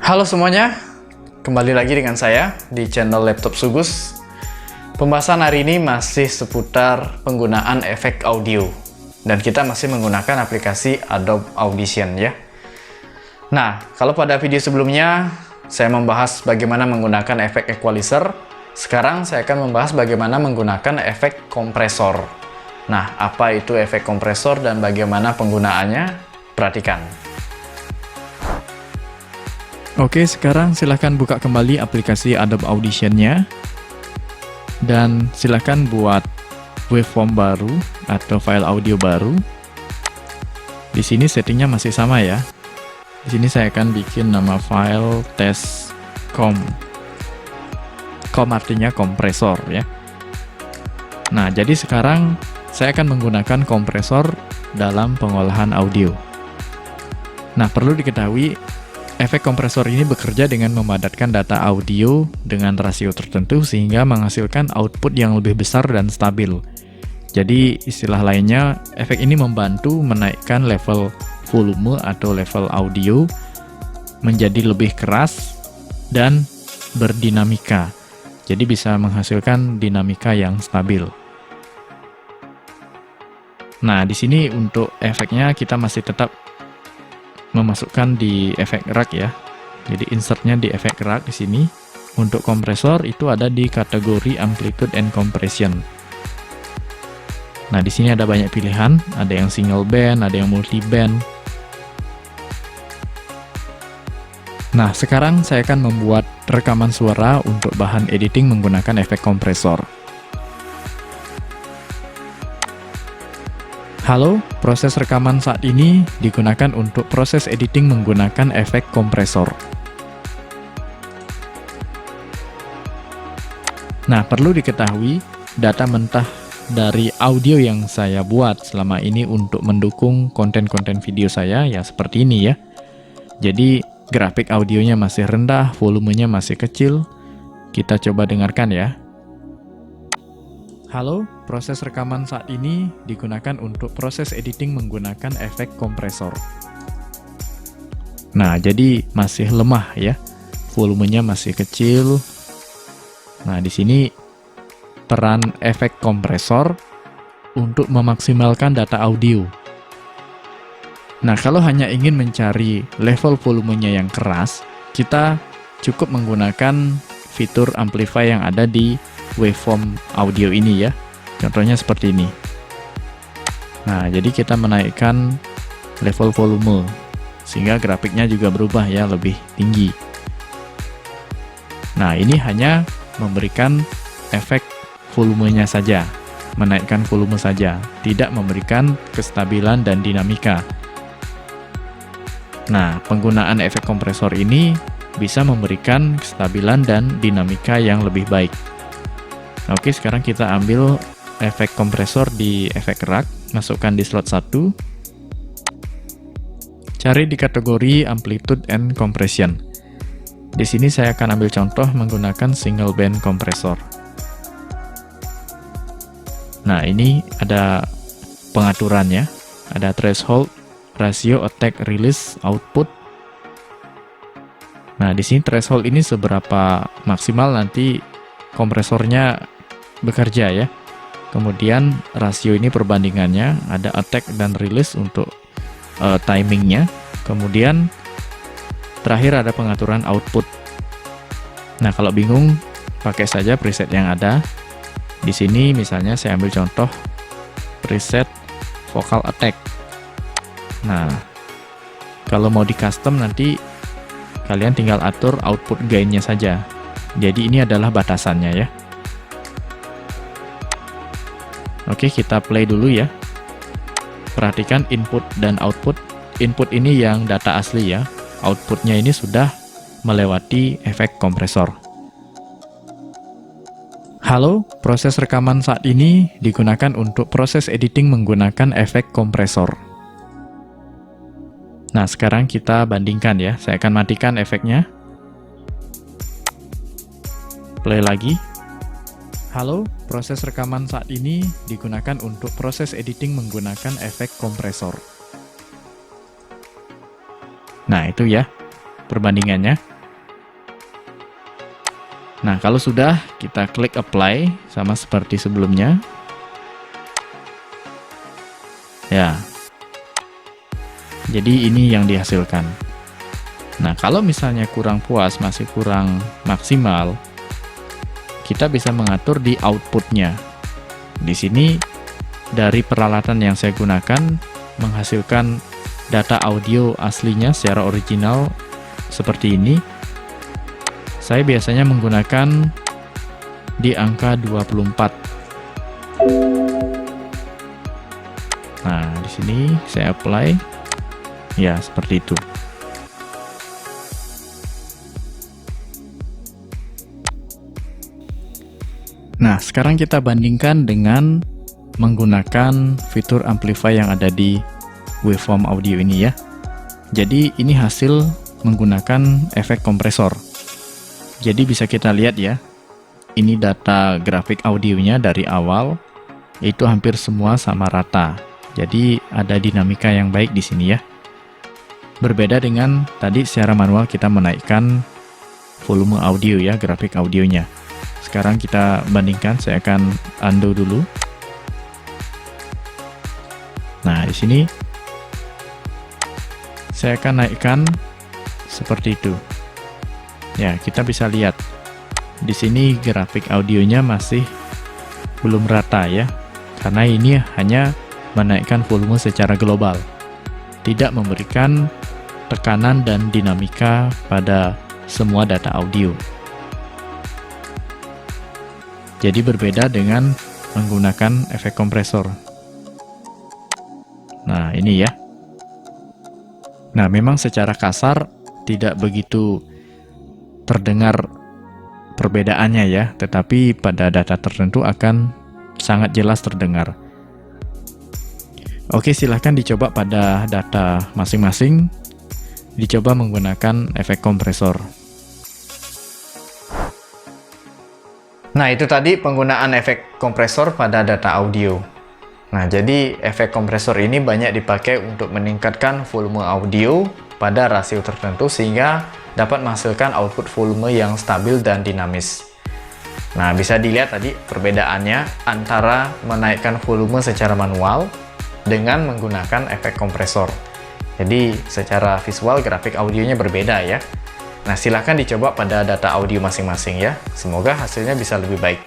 Halo semuanya, kembali lagi dengan saya di channel Laptop Sugus. Pembahasan hari ini masih seputar penggunaan efek audio, dan kita masih menggunakan aplikasi Adobe Audition ya. Nah, kalau pada video sebelumnya saya membahas bagaimana menggunakan efek equalizer, sekarang saya akan membahas bagaimana menggunakan efek kompresor. Nah, apa itu efek kompresor dan bagaimana penggunaannya? Perhatikan. Oke, sekarang silahkan buka kembali aplikasi Adobe Audition-nya dan silahkan buat waveform baru atau file audio baru. Di sini settingnya masih sama ya. Di sini saya akan bikin nama file test.com. Com artinya kompresor ya. Nah, jadi sekarang saya akan menggunakan kompresor dalam pengolahan audio. Nah, perlu diketahui efek kompresor ini bekerja dengan memadatkan data audio dengan rasio tertentu sehingga menghasilkan output yang lebih besar dan stabil. Jadi istilah lainnya, efek ini membantu menaikkan level volume atau level audio menjadi lebih keras dan berdinamika. Jadi bisa menghasilkan dinamika yang stabil. Nah, di sini untuk efeknya kita masih tetap memasukkan di efek rack ya. Jadi insertnya di efek rack di sini. Untuk kompresor itu ada di kategori amplitude and compression. Nah, di sini ada banyak pilihan, ada yang single band, ada yang multi band. Nah, sekarang saya akan membuat rekaman suara untuk bahan editing menggunakan efek kompresor. Halo, proses rekaman saat ini digunakan untuk proses editing menggunakan efek kompresor. Nah, perlu diketahui, data mentah dari audio yang saya buat selama ini untuk mendukung konten-konten video saya, ya seperti ini ya. Jadi, grafik audionya masih rendah, volumenya masih kecil. Kita coba dengarkan ya. Halo, proses rekaman saat ini digunakan untuk proses editing menggunakan efek kompresor. Nah, jadi masih lemah ya. Volumenya masih kecil. Nah, di sini peran efek kompresor untuk memaksimalkan data audio. Nah, kalau hanya ingin mencari level volumenya yang keras, kita cukup menggunakan fitur amplify yang ada di waveform audio ini ya. Contohnya seperti ini. Nah, jadi kita menaikkan level volume sehingga grafiknya juga berubah ya, lebih tinggi. Nah, ini hanya memberikan efek volumenya saja, menaikkan volume saja, tidak memberikan kestabilan dan dinamika. Nah, penggunaan efek kompresor ini bisa memberikan kestabilan dan dinamika yang lebih baik. Oke, sekarang kita ambil efek kompresor di efek rack, masukkan di slot 1. Cari di kategori amplitude and compression. Di sini saya akan ambil contoh menggunakan single band kompresor. Nah, ini ada pengaturannya, ada threshold, rasio, attack, release, output. Nah, di sini threshold ini seberapa maksimal nanti kompresornya bekerja ya. Kemudian rasio ini perbandingannya, ada attack dan release untuk timingnya. Kemudian terakhir ada pengaturan output. Nah, kalau bingung pakai saja preset yang ada. Di sini misalnya saya ambil contoh preset vocal attack. Nah, kalau mau di custom nanti kalian tinggal atur output gain-nya saja. Jadi ini adalah batasannya ya. Oke, kita play dulu ya. Perhatikan input dan output. Input ini yang data asli ya. Outputnya ini sudah melewati efek kompresor. Halo, proses rekaman saat ini digunakan untuk proses editing menggunakan efek kompresor. Nah, sekarang kita bandingkan ya. Saya akan matikan efeknya. Play lagi. Halo, proses rekaman saat ini digunakan untuk proses editing menggunakan efek kompresor. Nah, itu ya perbandingannya. Nah, kalau sudah, kita klik apply sama seperti sebelumnya. Ya. Jadi ini yang dihasilkan. Nah, kalau misalnya kurang puas, masih kurang maksimal, kita bisa mengatur di outputnya. Di sini dari peralatan yang saya gunakan menghasilkan data audio aslinya secara original seperti ini. Saya biasanya menggunakan di angka 24. Nah, di sini saya apply. Ya, seperti itu. Nah, sekarang kita bandingkan dengan menggunakan fitur amplify yang ada di waveform audio ini ya. Jadi ini hasil menggunakan efek kompresor. Jadi bisa kita lihat ya, ini data grafik audionya dari awal itu hampir semua sama rata. Jadi ada dinamika yang baik di sini ya. Berbeda dengan tadi secara manual kita menaikkan volume audio ya, grafik audionya. Sekarang kita bandingkan, saya akan undo dulu. Nah, di sini saya akan naikkan seperti itu. Ya, kita bisa lihat di sini grafik audionya masih belum rata ya, karena ini hanya menaikkan volume secara global, tidak memberikan tekanan dan dinamika pada semua data audio. Jadi berbeda dengan menggunakan efek kompresor. Nah, ini ya. Nah, memang secara kasar tidak begitu terdengar perbedaannya ya, tetapi pada data tertentu akan sangat jelas terdengar. Oke, silahkan dicoba pada data masing-masing, dicoba menggunakan efek kompresor. Nah, itu tadi penggunaan efek kompresor pada data audio. Nah, jadi efek kompresor ini banyak dipakai untuk meningkatkan volume audio pada rasio tertentu sehingga dapat menghasilkan output volume yang stabil dan dinamis. Nah, bisa dilihat tadi perbedaannya antara menaikkan volume secara manual dengan menggunakan efek kompresor. Jadi, secara visual grafik audionya berbeda ya. Nah, silahkan dicoba pada data audio masing-masing ya. Semoga hasilnya bisa lebih baik.